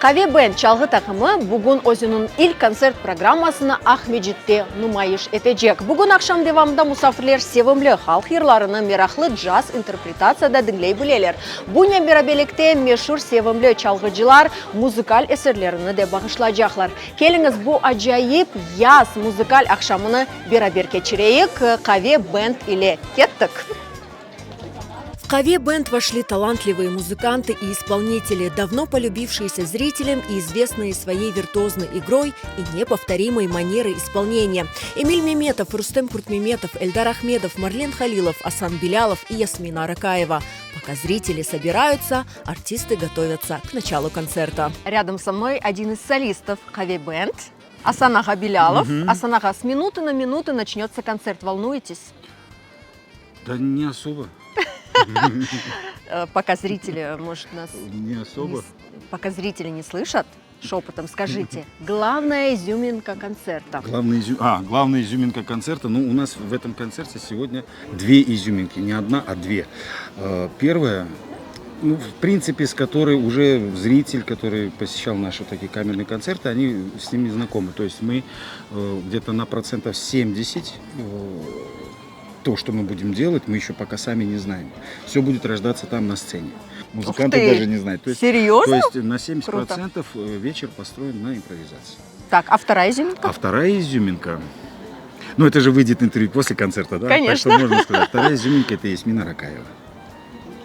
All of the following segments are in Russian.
Kave Band çalgı takımı bugün özünün ilk konser programmasını Ahmedjit'te numayiş edecek. Bugün akşam devamında musafirler sevimli halk yırlarını meraklı caz interpretasyada dinley bileler. Bununla beraberlikte meşhur sevimli çalgıcılar müzikal eserlerini de bağışlayacaklar. Geliniz bu acayip yaz müzikal akşamını beraber geçireyik. Kave Band ile kettik. В Kave Band вошли талантливые музыканты и исполнители, давно полюбившиеся зрителям и известные своей виртуозной игрой и неповторимой манерой исполнения. Эмиль Меметов, Рустем Куртмеметов, Эльдар Ахмедов, Марлен Халилов, Асан Белялов и Ясмина Аракаева. Пока зрители собираются, артисты готовятся к началу концерта. Рядом со мной один из солистов Kave Band, Асан Ага Белялов. Асан Ага, с минуты на минуту начнется концерт. Волнуетесь? Да не особо. Пока зрители, может, нас... Не особо. Пока зрители не слышат, шепотом скажите, главная изюминка концерта. Главная изюминка концерта. Ну, у нас в этом концерте сегодня две изюминки. Не одна, а две. Первая, ну, в принципе, с которой уже зритель, который посещал наши такие камерные концерты, они с ними знакомы. То есть мы где-то на 70% то, что мы будем делать, мы еще пока сами не знаем. Все будет рождаться там на сцене. Музыканты даже не знают. То есть, серьезно? То есть на 70% вечер построен на импровизации. Так, а вторая изюминка? А вторая изюминка... Ну, это же выйдет интервью после концерта, да? Конечно. Так что можно сказать. Вторая изюминка – это Ясмина Аракаева.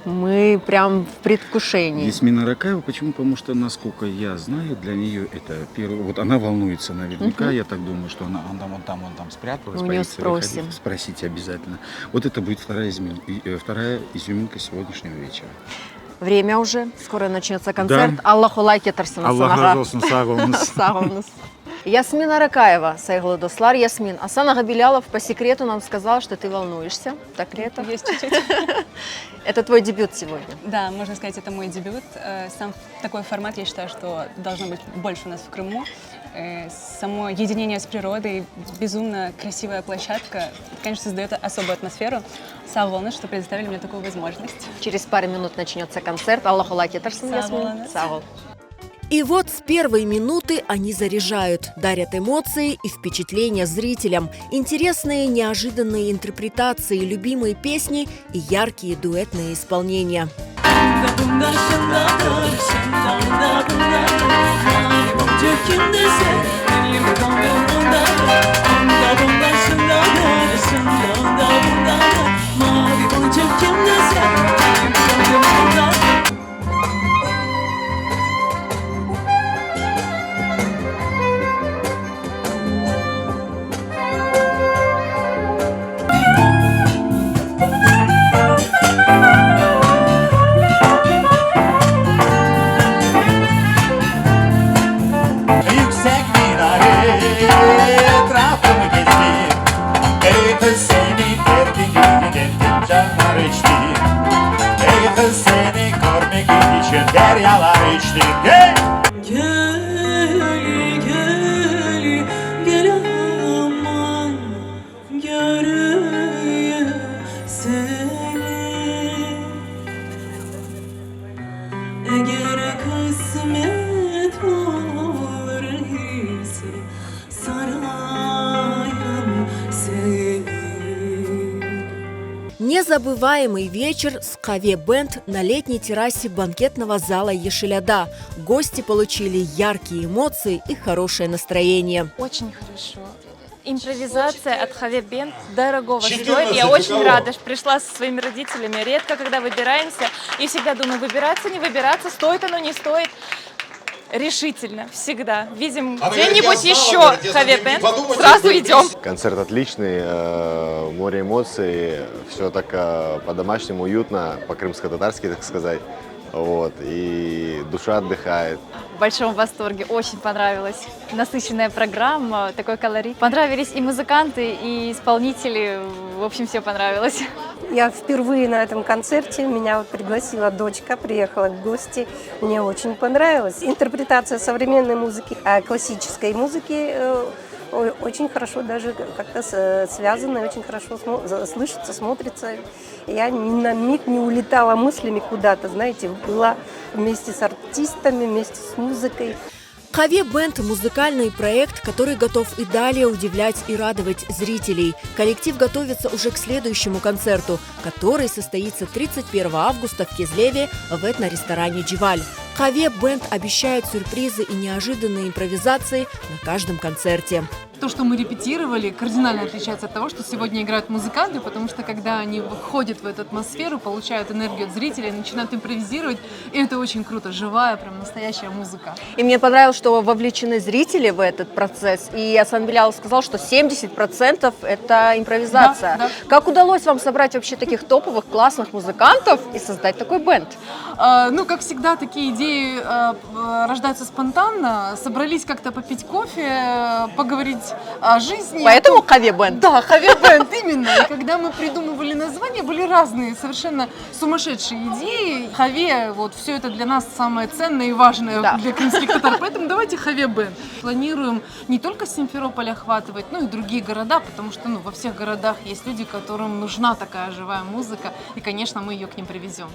Мы прям в предвкушении. Ясмина Аракаева, почему? Потому что, насколько я знаю, для нее это первое. Вот она волнуется наверняка, я так думаю, что она вон там спряталась. У нее спросим. Спросите обязательно. Вот это будет вторая изюминка сегодняшнего вечера. Время уже, скоро начнется концерт. Да. Аллаху лайк етерсин. Аллах разы olsun, sağ olunuz. Ясмин Аракаева, сайглы дослар. Ясмин, Асан Ага Белялов по секрету нам сказал, что ты волнуешься. Так ли это? Есть чуть-чуть. Это твой дебют сегодня? Да, можно сказать, это мой дебют. Сам такой формат, я считаю, что должно быть больше у нас в Крыму. Само единение с природой, безумно красивая площадка, конечно, создает особую атмосферу. Сау волны, что предоставили мне такую возможность. Через пару минут начнется концерт. Аллаху лайк етерсин, Ясмин. Сау. И вот с первой минуты они заряжают, дарят эмоции и впечатления зрителям, интересные неожиданные интерпретации, любимые песни и яркие дуэтные исполнения. Seni görmek için deryalar içtim. Gel aman göreyim seni. Eğer kısmet olur ise sarayım seni. Незабываемый вечер с Kave Band на летней террасе банкетного зала Ешеляда. Гости получили яркие эмоции и хорошее настроение. Очень хорошо. Импровизация от Kave Band дорогого стоит. Я очень рада, что пришла со своими родителями. Редко, когда выбираемся. И всегда думаю, выбираться, не выбираться, стоит оно, не стоит. Решительно, всегда. Видим где-нибудь еще Kave Band, сразу идем. Концерт отличный, море эмоций, все так по-домашнему уютно, по-крымско-татарски, так сказать. Вот, и душа отдыхает. В большом восторге, очень понравилась. Насыщенная программа, такой колорит. Понравились и музыканты, и исполнители, в общем, все понравилось. Я впервые на этом концерте, меня вот пригласила дочка, приехала в гости, мне очень понравилось. Интерпретация современной музыки, классической музыки очень хорошо даже как-то связано, очень хорошо слышится, смотрится. Я ни на миг не улетала мыслями куда-то, знаете, была вместе с артистами, вместе с музыкой. Хаве Бенд – музыкальный проект, который готов и далее удивлять и радовать зрителей. Коллектив готовится уже к следующему концерту, который состоится 31 августа в Кизлеве в этно-ресторане «Дживаль». Хаве Бенд обещает сюрпризы и неожиданные импровизации на каждом концерте. То, что мы репетировали, кардинально отличается от того, что сегодня играют музыканты, потому что когда они входят в эту атмосферу, получают энергию от зрителей, начинают импровизировать, и это очень круто, живая, прям настоящая музыка. И мне понравилось, что вовлечены зрители в этот процесс. И Асан Белялов сказал, что 70% это импровизация. Да. Как удалось вам собрать вообще таких топовых, классных музыкантов и создать такой бенд? Ну, как всегда, такие идеи рождаются спонтанно. Собрались как-то попить кофе, поговорить о жизни. Поэтому Хаве Бенд? Да, Хаве Бенд, именно. И когда мы придумывали название, были разные совершенно сумасшедшие идеи. Хаве, вот все это для нас самое ценное и важное для крымских татар. Поэтому давайте Хаве Бенд. Планируем не только Симферополь охватывать, но и другие города, потому что во всех городах есть люди, которым нужна такая живая музыка. И, конечно, мы ее к ним привезем.